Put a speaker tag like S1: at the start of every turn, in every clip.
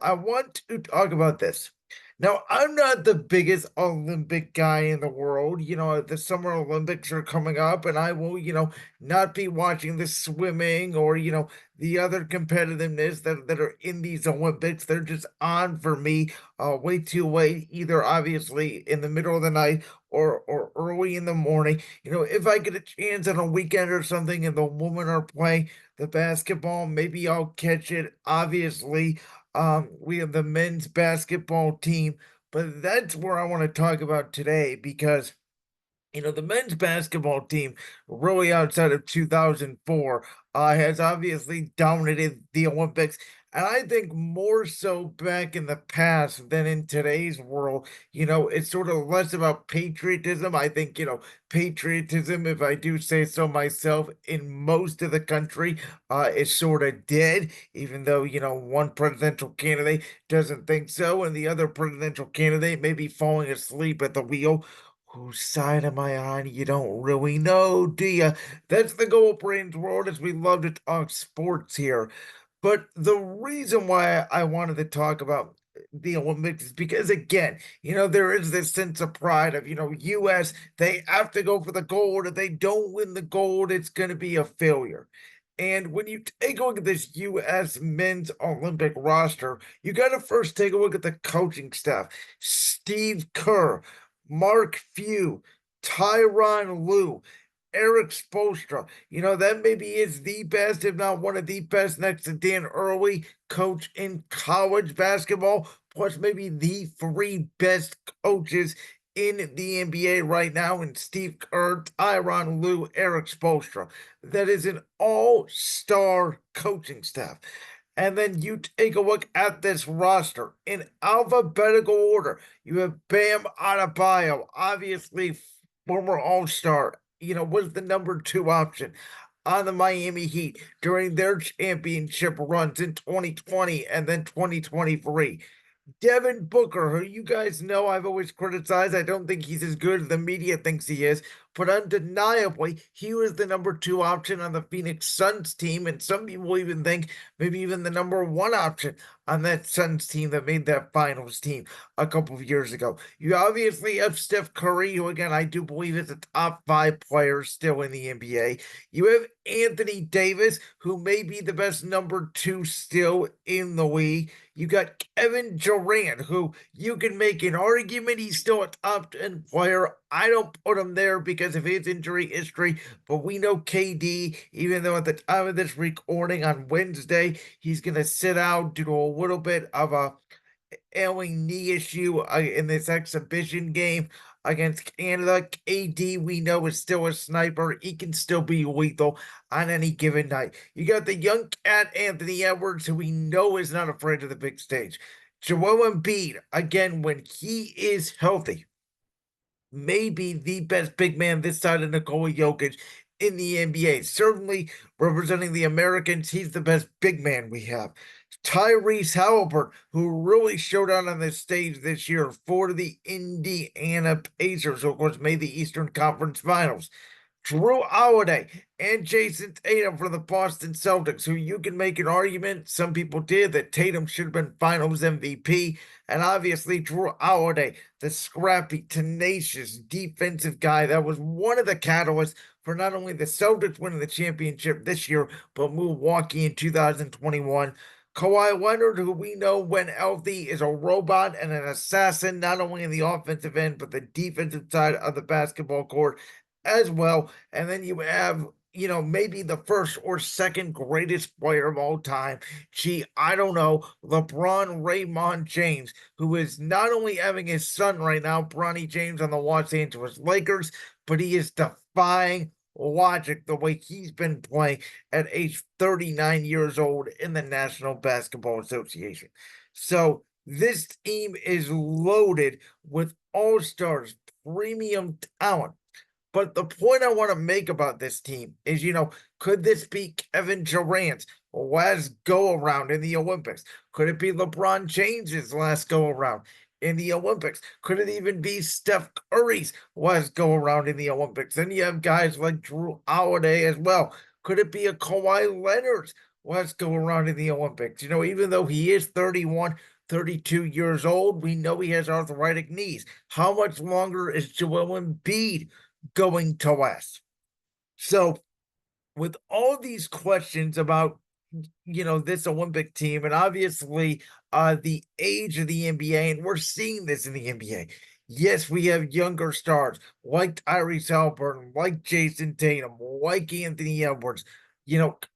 S1: I want to talk about this. Now, I'm not the biggest Olympic guy in the world. The Summer Olympics are coming up, and I will, not be watching the swimming or, the other competitiveness that are in these Olympics. They're just on for me way too late, either obviously in the middle of the night or early in the morning. If I get a chance on a weekend or something and the women are playing the basketball, maybe I'll catch it. Obviously, we have the men's basketball team, but that's where I want to talk about today because the men's basketball team, really outside of 2004, has obviously dominated the Olympics. And I think more so back in the past than in today's world. It's sort of less about patriotism. I think, patriotism, if I do say so myself, in most of the country, is sort of dead, even though, one presidential candidate doesn't think so, and the other presidential candidate may be falling asleep at the wheel. Whose side am I on? You don't really know, do you? That's the Gold Brains world as we love to talk sports here. But the reason why I wanted to talk about the Olympics is because, again, there is this sense of pride of, US, they have to go for the gold. If they don't win the gold, it's going to be a failure. And when you take a look at this US men's Olympic roster, you got to first take a look at the coaching staff. Steve Kerr, Mark Few, Tyron Lue, Eric Spoelstra. That maybe is the best, if not one of the best, next to Dan Early, coach in college basketball, plus maybe the three best coaches in the NBA right now in Steve Kerr, Tyron Lue, Eric Spoelstra. That is an all-star coaching staff. And then you take a look at this roster in alphabetical order. You have Bam Adebayo, obviously former All-Star, was the number two option on the Miami Heat during their championship runs in 2020 and then 2023. Devin Booker, who you guys know I've always criticized. I don't think he's as good as the media thinks he is, but undeniably, he was the number two option on the Phoenix Suns team. And some people even think maybe even the number one option on that Suns team that made that finals team a couple of years ago. You obviously have Steph Curry, who, again, I do believe is a top five player still in the NBA. You have Anthony Davis, who may be the best number two still in the league. You got Kevin Durant, who you can make an argument he's still a top 10 player. I don't put him there because of his injury history, but we know KD, even though at the time of this recording on Wednesday, he's going to sit out due to a little bit of a ailing knee issue in this exhibition game against Canada. KD, we know, is still a sniper. He can still be lethal on any given night. You got the young cat, Anthony Edwards, who we know is not afraid of the big stage. Joel Embiid, again, when he is healthy, maybe the best big man this side of Nikola Jokic in the NBA. Certainly representing the Americans, he's the best big man we have. Tyrese Halliburton, who really showed out on the stage this year for the Indiana Pacers, who of course made the Eastern Conference Finals. Drew Holiday and Jason Tatum for the Boston Celtics, who you can make an argument, some people did, that Tatum should have been Finals MVP. And obviously, Drew Holiday, the scrappy, tenacious defensive guy that was one of the catalysts for not only the Celtics winning the championship this year, but Milwaukee in 2021. Kawhi Leonard, who we know when healthy is a robot and an assassin, not only in the offensive end, but the defensive side of the basketball court as well. And then you have, maybe the first or second greatest player of all time. Gee, I don't know, LeBron Raymond James, who is not only having his son right now, Bronny James on the Los Angeles Lakers, but he is defying logic the way he's been playing at age 39 years old in the National Basketball Association. So this team is loaded with all-stars, premium talent. But the point I want to make about this team is, could this be Kevin Durant's last go around in the Olympics? Could it be LeBron James's last go around in the Olympics? Could it even be Steph Curry's last go around in the Olympics? Then you have guys like Drew Holiday as well. Could it be a Kawhi Leonard's let's go around in the Olympics. Even though he is 31, 32 years old, we know he has arthritic knees. How much longer is Joel Embiid going to last? So, with all these questions about this Olympic team, and obviously the age of the NBA, and we're seeing this in the NBA. Yes, we have younger stars like Tyrese Halliburton, like Jason Tatum, like Anthony Edwards,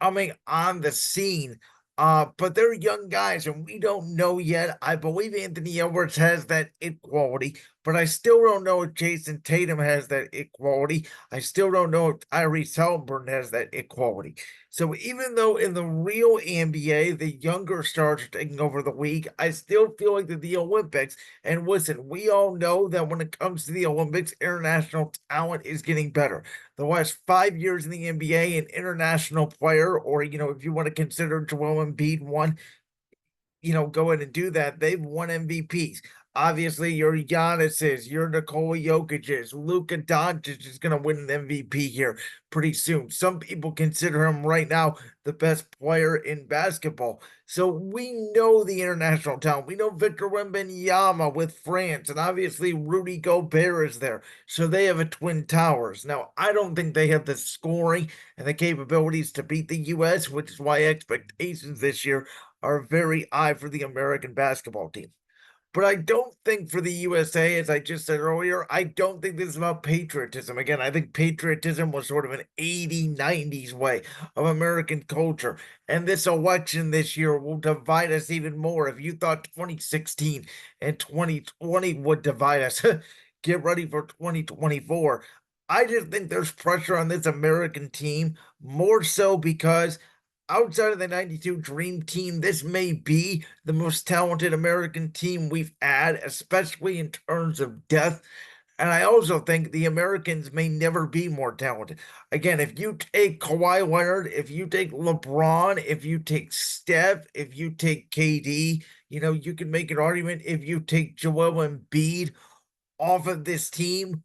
S1: coming on the scene. But they're young guys, and we don't know yet. I believe Anthony Edwards has that equality, but I still don't know if Jason Tatum has that equality. I still don't know if Tyrese Halliburton has that equality. So even though in the real NBA, the younger stars are taking over the league, I still feel like that the Olympics, and listen, we all know that when it comes to the Olympics, international talent is getting better. The last 5 years in the NBA, an international player, or, if you want to consider Joel Embiid one, go in and do that. They've won MVPs. Obviously, your Giannis's, your Nikola Jokic's, Luka Doncic is going to win an MVP here pretty soon. Some people consider him right now the best player in basketball. So we know the international talent. We know Victor Wembanyama with France, and obviously Rudy Gobert is there. So they have a Twin Towers. Now, I don't think they have the scoring and the capabilities to beat the U.S., which is why expectations this year are very high for the American basketball team. But I don't think for the USA, as I just said earlier, I don't think this is about patriotism. Again, I think patriotism was sort of an 80s, 90s way of American culture. And this election this year will divide us even more. If you thought 2016 and 2020 would divide us, get ready for 2024. I just think there's pressure on this American team, more so because outside of the 92 Dream Team, this may be the most talented American team we've had, especially in terms of depth. And I also think the Americans may never be more talented. Again, if you take Kawhi Leonard, if you take LeBron, if you take Steph, if you take KD, you can make an argument if you take Joel Embiid off of this team,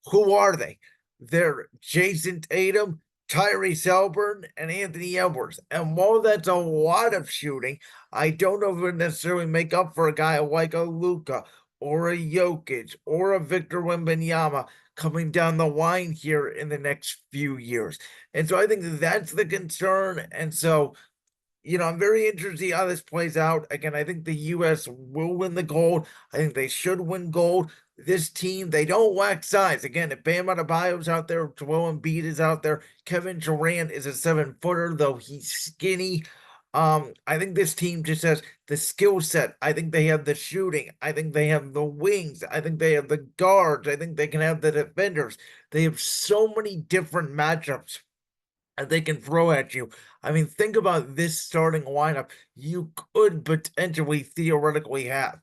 S1: who are they? They're Jason Tatum, Tyrese Halliburton, and Anthony Edwards. And while that's a lot of shooting, I don't know if it would necessarily make up for a guy like a Luka or a Jokic or a Victor Wembanyama coming down the line here in the next few years. And so I think that's the concern. And so I'm very interested to see how this plays out. Again, I think the U.S. will win the gold. I think they should win gold. This team, they don't lack size. Again, if Bam Adebayo's out there, Joel Embiid is out there, Kevin Durant is a 7-footer, though he's skinny. I think this team just has the skill set. I think they have the shooting. I think they have the wings. I think they have the guards. I think they can have the defenders. They have so many different matchups they can throw at you. I mean, think about this starting lineup you could potentially theoretically have.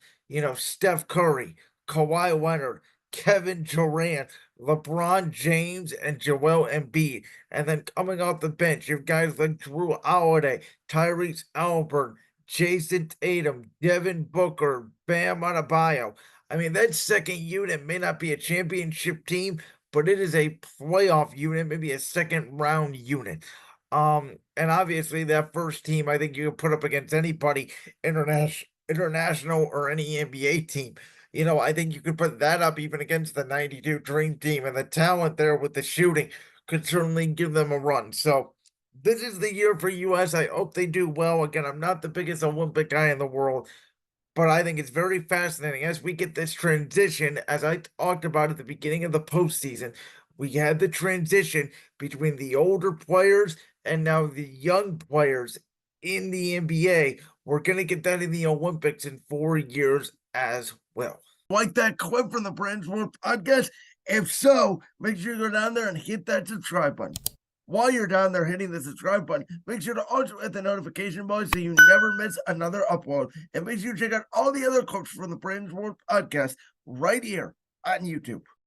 S1: Steph Curry, Kawhi Leonard, Kevin Durant, LeBron James, and Joel Embiid. And then coming off the bench, you have guys like Drew Holiday, Tyrese Halliburton, Jason Tatum, Devin Booker, Bam Adebayo. I mean, that second unit may not be a championship team, but it is a playoff unit, maybe a second round unit. And obviously that first team, I think you can put up against anybody, international or any NBA team. I think you could put that up even against the 92 Dream Team, and the talent there with the shooting could certainly give them a run. So this is the year for US. I hope they do well. Again, I'm not the biggest Olympic guy in the world, but I think it's very fascinating as we get this transition, as I talked about at the beginning of the postseason. We had the transition between the older players and now the young players in the NBA. We're going to get that in the Olympics in 4 years as well. Like that clip from the Brand's World podcast? If so, make sure you go down there and hit that subscribe button. While you're down there hitting the subscribe button, make sure to also hit the notification bell so you never miss another upload. And make sure you check out all the other clips from the Brand's World podcast right here on YouTube.